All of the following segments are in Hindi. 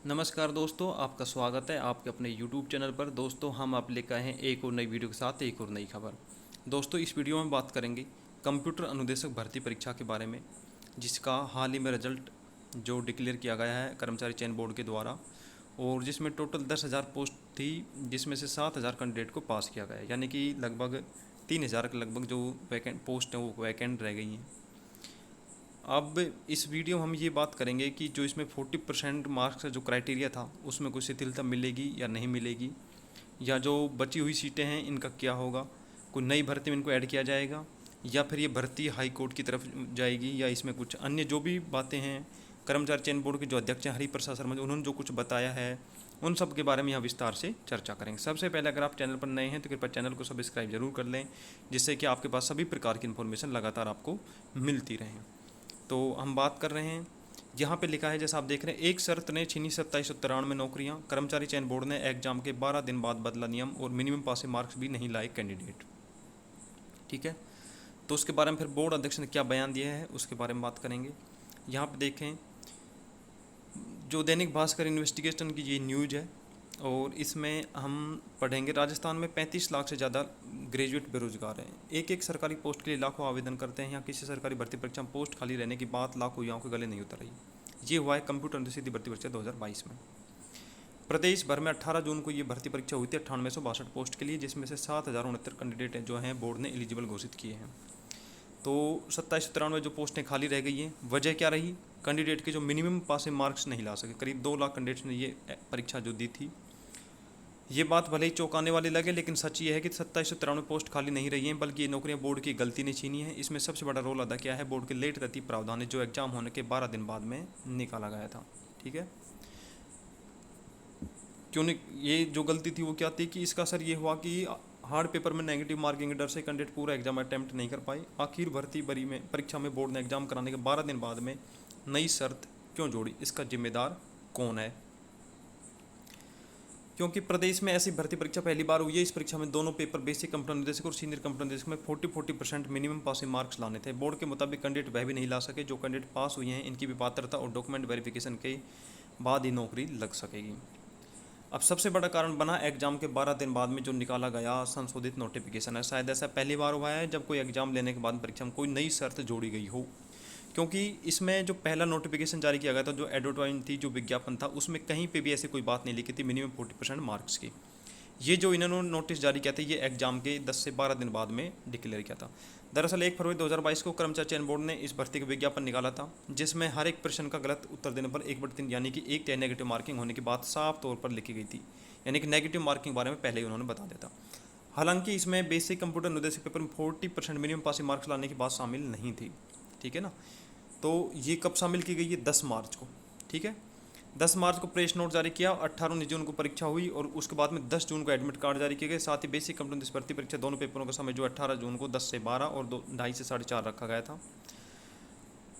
नमस्कार दोस्तों, आपका स्वागत है आपके अपने YouTube चैनल पर। दोस्तों, हम आप लेकर आए हैं एक और नई वीडियो के साथ एक और नई खबर। दोस्तों, इस वीडियो में बात करेंगे कंप्यूटर अनुदेशक भर्ती परीक्षा के बारे में, जिसका हाल ही में रिजल्ट जो डिक्लेयर किया गया है कर्मचारी चयन बोर्ड के द्वारा, और जिसमें टोटल 10,000 पोस्ट थी, जिसमें से 7,000 कैंडिडेट को पास किया गया है। यानी कि लगभग 3,000 के लगभग जो वैकेंट पोस्ट हैं वो वैकेंट रह गई हैं। अब इस वीडियो में हम ये बात करेंगे कि जो इसमें 40% मार्क्स का जो क्राइटेरिया था उसमें कोई शिथिलता मिलेगी या नहीं मिलेगी, या जो बची हुई सीटें हैं इनका क्या होगा, कोई नई भर्ती में इनको ऐड किया जाएगा, या फिर ये भर्ती हाई कोर्ट की तरफ जाएगी, या इसमें कुछ अन्य जो भी बातें हैं कर्मचारी चयन बोर्ड के जो अध्यक्ष हैं हरिप्रसाद शर्मा जी, उन्होंने जो कुछ बताया है उन सब के बारे में यहाँ विस्तार से चर्चा करेंगे। सबसे पहले अगर आप चैनल पर नए हैं तो कृपया चैनल को सब्सक्राइब जरूर कर लें, जिससे कि आपके पास सभी प्रकार की इन्फॉर्मेशन लगातार आपको मिलती रहें। तो हम बात कर रहे हैं, यहाँ पे लिखा है जैसा आप देख रहे हैं, एक शर्त ने छीनी 2793 नौकरियाँ, कर्मचारी चयन बोर्ड ने एग्जाम के 12 दिन बाद बदला नियम और मिनिमम पासिंग मार्क्स भी नहीं लाए कैंडिडेट। ठीक है, तो उसके बारे में फिर बोर्ड अध्यक्ष ने क्या बयान दिया है उसके बारे में बात करेंगे। यहाँ पे देखें, जो दैनिक भास्कर इन्वेस्टिगेशन की ये न्यूज़ है, और इसमें हम पढ़ेंगे राजस्थान में 35 लाख से ज़्यादा ग्रेजुएट बेरोजगार हैं। एक एक सरकारी पोस्ट के लिए लाखों आवेदन करते हैं। यहाँ किसी सरकारी भर्ती परीक्षा में पोस्ट खाली रहने की बात लाखों युवाओं के गले नहीं उतर रही। ये हुआ है कंप्यूटर अनुसूचित भर्ती परीक्षा 2022 में। प्रदेश भर में 18 जून को ये भर्ती परीक्षा हुई थी 9862 पोस्ट के लिए, जिसमें से 7,069 कैंडिडेट जो हैं बोर्ड ने एलिजिबल घोषित किए हैं। तो 2793 जो पोस्टें खाली रह गई हैं, वजह क्या रही? कैंडिडेट के जो मिनिमम पासिंग मार्क्स नहीं ला सके। करीब 2 लाख कैंडिडेट्स ने ये परीक्षा जो दी थी। ये बात भले ही चौंकाने वाली लगे, लेकिन सच ये है कि 2793 पोस्ट खाली नहीं रही हैं, बल्कि ये नौकरियां बोर्ड की गलती ने छीनी है। इसमें सबसे बड़ा रोल अदा किया है बोर्ड के लेट गति प्रावधान, जो एग्जाम होने के 12 दिन बाद में निकाला गया था। ठीक है, क्यों नहीं? ये जो गलती थी वो क्या थी कि इसका असर ये हुआ कि हार्ड पेपर में नेगेटिव मार्किंग के डर से कैंडिडेट पूरा एग्जाम अटैम्प्ट नहीं कर पाए। आखिर भर्ती बरी में परीक्षा में बोर्ड ने एग्जाम कराने के 12 दिन बाद में नई शर्त क्यों जोड़ी, इसका जिम्मेदार कौन है? क्योंकि प्रदेश में ऐसी भर्ती परीक्षा पहली बार हुई है। इस परीक्षा में दोनों पेपर बेसिक कंप्यूटर निदेशक और सीनियर कंप्यूटर निदेशक में 40% मिनिमम पासिंग मार्क्स लाने थे। बोर्ड के मुताबिक कैंडिडेट वह भी नहीं ला सके। जो कैंडिडेट पास हुए हैं इनकी भी पात्रता और डॉक्यूमेंट वेरिफिकेशन के बाद ही नौकरी लग सकेगी। अब सबसे बड़ा कारण बना एग्जाम के 12 दिन बाद में जो निकाला गया संशोधित नोटिफिकेशन है। शायद ऐसा पहली बार हुआ है जब कोई एग्जाम लेने के बाद परीक्षा में कोई नई शर्त जोड़ी गई हो, क्योंकि इसमें जो पहला नोटिफिकेशन जारी किया गया था, जो एडवर्टाइजमेंट थी, जो विज्ञापन था, उसमें कहीं पे भी ऐसी कोई बात नहीं लिखी थी मिनिमम 40% मार्क्स की। ये जो इन्होंने नोटिस जारी किया था, ये एग्जाम के 10 से 12 दिन बाद में डिक्लेयर किया था। दरअसल 1 फरवरी 2022 को कर्मचारी चयन बोर्ड ने इस भर्ती का विज्ञापन निकाला था, जिसमें हर एक प्रश्न का गलत उत्तर देने पर 1/3 यानी कि 1 नेगेटिव मार्किंग होने की बात साफ तौर पर लिखी गई थी। यानी कि नेगेटिव मार्किंग बारे में पहले ही उन्होंने बता दिया था। हालांकि इसमें बेसिक कंप्यूटर निर्देशिक पेपर में 40% मिनिमम पासिंग मार्क्स लाने की बात शामिल नहीं थी। ठीक है ना, तो ये कब शामिल की गई है? 10 मार्च को। ठीक है, 10 मार्च को प्रेस नोट जारी किया, 18 जून को परीक्षा हुई, और उसके बाद में 10 जून को एडमिट कार्ड जारी किए गए। साथ ही बेसिक कंप्यूटर भर्ती परीक्षा दोनों पेपरों का समय जो 18 जून को 10 से 12 और 2:30 से 4:30 रखा गया था।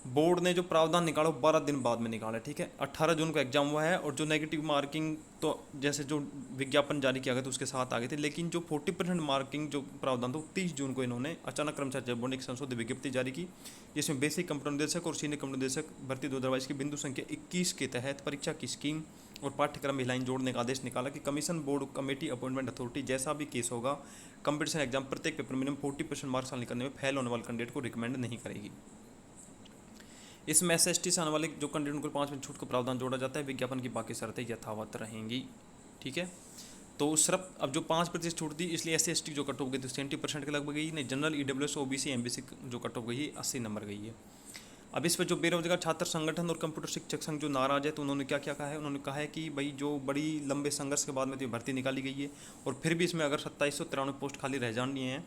बोर्ड ने जो प्रावधान निकाला वो 12 दिन बाद में निकाला। ठीक है, 18 जून को एग्जाम हुआ है, और जो नेगेटिव मार्किंग तो जैसे जो विज्ञापन जारी किया गया था उसके साथ आ गए थे, लेकिन जो 40% मार्किंग जो प्रावधान था 30 जून को इन्होंने अचानक कर्मचारी चयन बोर्ड ने एक संशोधित विज्ञप्ति जारी की, जिसमें बेसिक कंप्यूटर निदेशक और सीनियर कंप्यूटर निदेशक भर्ती 2022 की बिंदु संख्या 21 के तहत परीक्षा की स्कीम और पाठ्यक्रम में लाइन जोड़ने का आदेश निकाला कि commission board committee appointment authority जैसा भी केस होगा, कंपटीशन एग्जाम प्रत्येक पेपर मिनिमम 40% मार्क्स हासिल करने में फेल होने वाले कैंडिडेट को रिकमेंड नहीं करेगी। इसमें SST से आने वाले जो कैंडिडेट को 5% छूट का प्रावधान जोड़ा जाता है। विज्ञापन की बाकी शर्तें यथावत रहेंगी। ठीक है, तो सिर्फ अब जो 5% छूट दी, इसलिए SC/ST जो कट ऑफ गई थी 70% के लगभग गई, नहीं जनरल EWS OBC MBC जो कट ऑफ गई है 80 नंबर गई है। अब इस पर जो बेरोजगार छात्र संगठन और कंप्यूटर शिक्षक संघ जो नाराज है, तो उन्होंने क्या क्या कहा है? उन्होंने कहा है कि भाई जो बड़ी लंबे संघर्ष के बाद में तो भर्ती निकाली गई है, और फिर भी इसमें अगर 2793 पोस्ट खाली रह जानी है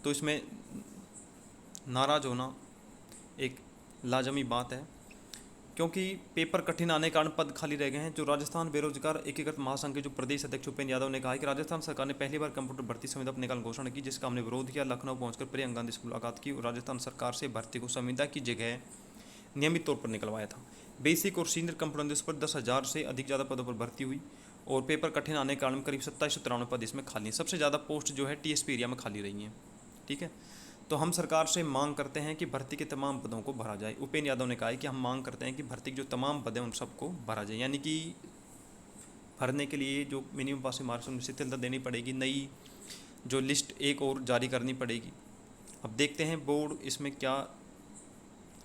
तो इसमें नाराज होना एक लाजमी बात है, क्योंकि पेपर कठिन आने के कारण पद खाली रह गए हैं। जो राजस्थान बेरोजगार एकीकृत महासंघ के जो प्रदेश अध्यक्ष उपेंद्र यादव ने कहा है कि राजस्थान सरकार ने पहली बार कंप्यूटर भर्ती संविदा पर निकालने की घोषणा की, जिसका हमने विरोध किया। लखनऊ पहुंचकर प्रियंका गांधी से मुलाकात की और राजस्थान सरकार से भर्ती को संविदा की जगह नियमित तौर पर निकलवाया था। बेसिक और सीनियर कंप्यूटर निदेशक पर 10,000 से अधिक ज़्यादा पदों पर भर्ती हुई, और पेपर कठिन आने के कारण करीब 2793 पद इसमें खाली हैं। सबसे ज़्यादा पोस्ट जो है TSP एरिया में खाली रही हैं। ठीक है, तो हम सरकार से मांग करते हैं कि भर्ती के तमाम पदों को भरा जाए। उपेंद्र यादव ने कहा है कि हम मांग करते हैं कि भर्ती के जो तमाम पद हैं उन सबको भरा जाए। यानी कि भरने के लिए जो मिनिमम पासिंग मार्क्स उनमें शिथिलता देनी पड़ेगी, नई जो लिस्ट एक और जारी करनी पड़ेगी। अब देखते हैं बोर्ड इसमें क्या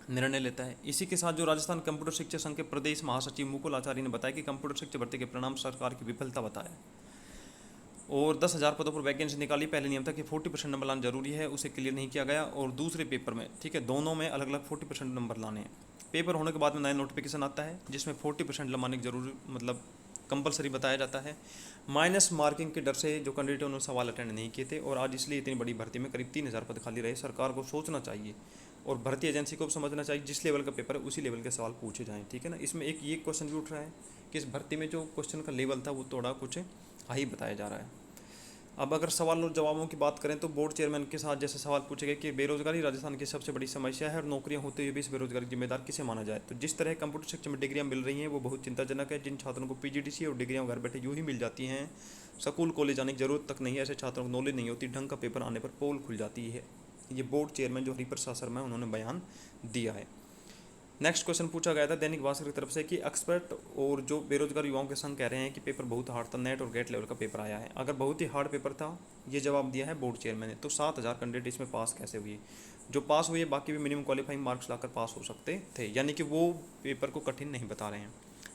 निर्णय लेता है। इसी के साथ जो राजस्थान कंप्यूटर शिक्षा संघ के प्रदेश महासचिव मुकुल आचार्य ने बताया कि कंप्यूटर शिक्षा भर्ती के परिणाम सरकार की विफलता बताया और 10,000 पदों पर वैकेंसी निकाली। पहले नियम था कि 40% नंबर लाना जरूरी है, उसे क्लियर नहीं किया गया और दूसरे पेपर में, ठीक है, दोनों में अलग अलग 40% नंबर लाने हैं। पेपर होने के बाद में नया नोटिफिकेशन आता है जिसमें 40% लगाने की जरूरी मतलब कंपलसरी बताया जाता है। माइनस मार्किंग के डर से जो कैंडिडेट उन्होंने सवाल अटेंड नहीं किए थे और आज इसलिए इतनी बड़ी भर्ती में करीब 3,000 पद खाली रहे। सरकार को सोचना चाहिए और भर्ती एजेंसी को भी समझना चाहिए, जिस लेवल का पेपर है उसी लेवल के सवाल पूछे जाएँ, ठीक है ना। इसमें एक ये क्वेश्चन भी उठ रहा है कि इस भर्ती में जो क्वेश्चन का लेवल था वो थोड़ा कुछ हाई बताया जा रहा है। अब अगर सवाल और जवाबों की बात करें तो बोर्ड चेयरमैन के साथ जैसे सवाल पूछे गए कि बेरोजगारी राजस्थान की सबसे बड़ी समस्या है और नौकरियां होते हुए भी इस बेरोजगारी जिम्मेदार किसे माना जाए। तो जिस तरह कंप्यूटर शिक्षा में डिग्रियां मिल रही हैं वो बहुत चिंताजनक है। जिन छात्रों को पीजीडीसी और डिग्रियां घर बैठे यूँ ही मिल जाती हैं, स्कूल कॉलेज जाने की जरूरत तक नहीं है, ऐसे छात्रों को नॉलेज नहीं होती, ढंग का पेपर आने पर पोल खुल जाती है। ये बोर्ड चेयरमैन जो हरिप्रसाद शर्मा है उन्होंने बयान दिया है। नेक्स्ट क्वेश्चन पूछा गया था दैनिक भास्कर की तरफ से कि एक्सपर्ट और जो बेरोजगार युवाओं के संग कह रहे हैं कि पेपर बहुत हार्ड था, नेट और गेट लेवल का पेपर आया है। अगर बहुत ही हार्ड पेपर था, ये जवाब दिया है बोर्ड चेयरमैन ने, तो 7,000 कैंडिडेट इसमें पास कैसे हुए? जो पास हुए बाकी भी मिनिमम क्वालिफाइंग मार्क्स लाकर पास हो सकते थे, यानी कि वो पेपर को कठिन नहीं बता रहे हैं,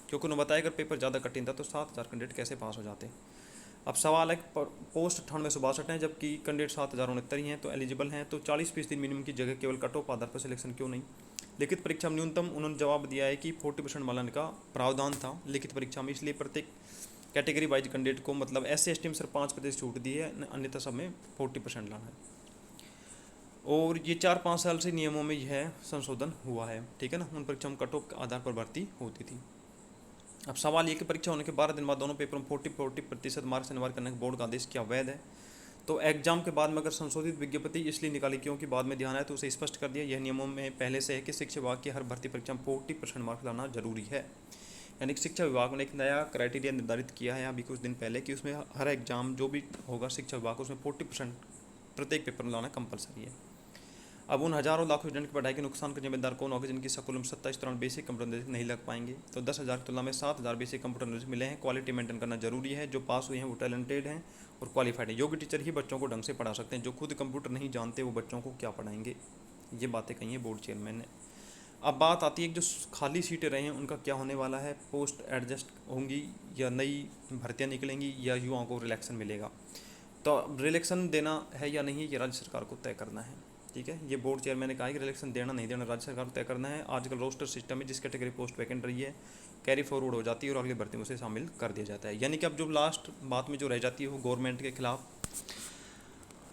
क्योंकि उन्होंने बताया अगर पेपर ज़्यादा कठिन था तो 7,000 कैंडिडेट कैसे पास हो जाते। अब सवाल है पोस्ट 9862 हैं जबकि कैंडिडेट 7,069 ही हैं, तो एलिजिबल हैं, तो 40% मिनिमम की जगह केवल कट ऑफ आधार पर सिलेक्शन क्यों नहीं? लिखित परीक्षा में न्यूनतम उन्होंने जवाब दिया है कि 40% मालाने का प्रावधान था लिखित परीक्षा में, इसलिए प्रत्येक कैटेगरी वाइज कैंडिडेट को मतलब SC/ST में सिर्फ 5% छूट दी है, अन्यथा सब में 40% लाना है। और ये 4-5 साल से नियमों में यह संशोधन हुआ है, ठीक है ना। उन परीक्षा में कट ऑफ के आधार पर भर्ती होती थी। अब सवाल ये कि परीक्षा होने के 12 दिन बाद दोनों पेपर में 40% मार्क्स अनिवार्य करने का बोर्ड का आदेश क्या वैध है? तो एग्जाम के बाद में अगर संशोधित विज्ञप्ति इसलिए निकाली क्योंकि बाद में ध्यान आया तो उसे स्पष्ट कर दिया। यह नियमों में पहले से है कि शिक्षा विभाग की हर भर्ती परीक्षा में 40% मार्क्स लाना जरूरी है। यानी कि शिक्षा विभाग ने एक नया क्राइटेरिया निर्धारित किया है अभी कुछ दिन पहले कि उसमें हर एग्जाम जो भी होगा शिक्षा विभाग उसमें 40% प्रत्येक पेपर में लाना कंपलसरी है। अब उन हजारों लाखों स्टूडेंट की पढ़ाई के नुकसान का जिम्मेदार कौन होगा जिनकी स्कूल में 27 तरह बेसिक कंप्यूटर नॉलेज नहीं लग पाएंगे? तो 10,000 की तुलना में 7,000 बेसिक कंप्यूटर नॉलेज मिले हैं। क्वालिटी मेंटेन करना जरूरी है। जो पास हुए हैं वो टैलेंटेड हैं और क्वालिफाइड है। योग्य टीचर ही बच्चों को ढंग से पढ़ा सकते हैं, जो खुद कंप्यूटर नहीं जानते वो बच्चों को क्या पढ़ाएंगे? ये बातें कही हैं बोर्ड चेयरमैन ने। अब बात आती है कि जो खाली सीटें रहे हैं उनका क्या होने वाला है? पोस्ट एडजस्ट होंगी या नई भर्तियाँ निकलेंगी या युवाओं को रिलैक्सन मिलेगा? तो रिलैक्सन देना है या नहीं ये राज्य सरकार को तय करना है, ठीक है। ये बोर्ड चेयरमैन ने कहा कि रिलैक्सन देना नहीं देना राज्य सरकार को तय करना है। आजकल रोस्टर सिस्टम में जिस कैटेगरी पोस्ट वैकेंट रही है कैरी फॉरवर्ड हो जाती है और अगली भर्ती में उसे शामिल कर दिया जाता है। यानी कि अब जो लास्ट बात में जो रह जाती है वो गवर्नमेंट के खिलाफ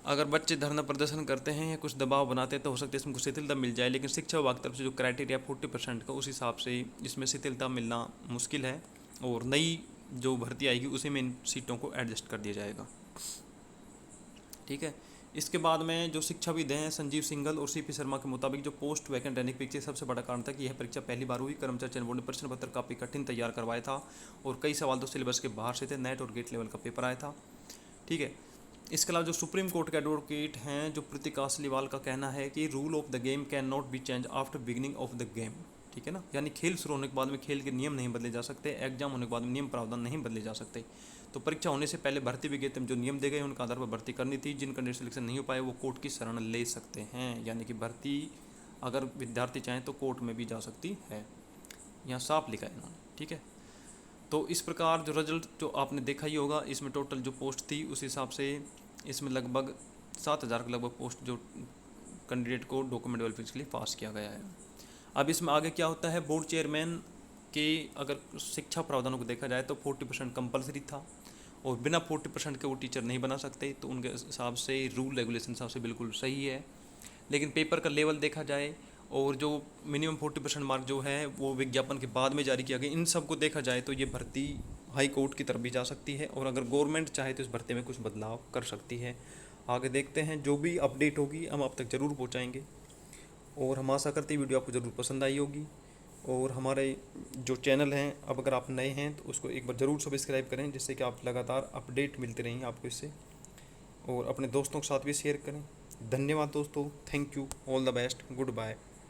अगर बच्चे धरना प्रदर्शन करते हैं या कुछ दबाव बनाते हैं तो हो सकता है इसमें कुछ शिथिलता मिल जाए, लेकिन शिक्षा विभाग की तरफ से जो क्राइटेरिया 40% का उस हिसाब से इसमें शिथिलता मिलना मुश्किल है और नई जो भर्ती आएगी उसी में इन सीटों को एडजस्ट कर दिया जाएगा, ठीक है। इसके बाद में जो शिक्षाविद हैं संजीव सिंघल और CP शर्मा के मुताबिक जो पोस्ट वैकेंट रहने के पीछे सबसे बड़ा कारण था कि यह परीक्षा पहली बार हुई। कर्मचारी चयन बोर्ड ने प्रश्न पत्र काफ़ी कठिन तैयार करवाया था और कई सवाल तो सिलेबस के बाहर से थे। नेट और गेट लेवल का पेपर आया था, ठीक है। इसके अलावा जो सुप्रीम कोर्ट के एडवोकेट हैं जो प्रतीक लिवाल का कहना है कि rule of the game can not be change after beginning of the game, ठीक है ना। यानी खेल शुरू होने के बाद में खेल के नियम नहीं बदले जा सकते, एग्जाम होने के बाद में नियम प्रावधान नहीं बदले जा सकते। तो परीक्षा होने से पहले भर्ती विज्ञप्ति में जो नियम दे गए उनके आधार पर भर्ती करनी थी। जिन कैंडिडेट सिलेक्शन नहीं हो पाए वो कोर्ट की शरण ले सकते हैं, यानी कि भर्ती अगर विद्यार्थी चाहें तो कोर्ट में भी जा सकती है, यहाँ साफ लिखा है इन्होंने, ठीक है। तो इस प्रकार जो रिजल्ट जो आपने देखा ही होगा, इसमें टोटल जो पोस्ट थी उस हिसाब से इसमें लगभग 7,000 के लगभग पोस्ट जो कैंडिडेट को डॉक्यूमेंट वेरिफिकेशन के लिए पास किया गया है। अब इसमें आगे क्या होता है? बोर्ड चेयरमैन के अगर शिक्षा प्रावधानों को देखा जाए तो 40% कंपलसरी था और बिना 40% के वो टीचर नहीं बना सकते, तो उनके हिसाब से रूल रेगुलेशन हिसाब से बिल्कुल सही है। लेकिन पेपर का लेवल देखा जाए और जो मिनिमम 40% मार्क जो है वो विज्ञापन के बाद में जारी किया गया, इन सब को देखा जाए तो ये भर्ती हाई कोर्ट की तरफ भी जा सकती है और अगर गवर्नमेंट चाहे तो इस भर्ती में कुछ बदलाव कर सकती है। आगे देखते हैं, जो भी अपडेट होगी हम आप तक ज़रूर पहुँचाएँगे और हम आशा करते हैं वीडियो आपको ज़रूर पसंद आई होगी। और हमारे जो चैनल हैं अब अगर आप नए हैं तो उसको एक बार ज़रूर सब्सक्राइब करें, जिससे कि आप लगातार अपडेट मिलते रहेंगे आपको इससे, और अपने दोस्तों के साथ भी शेयर करें। धन्यवाद दोस्तों, thank you, all the best, good bye.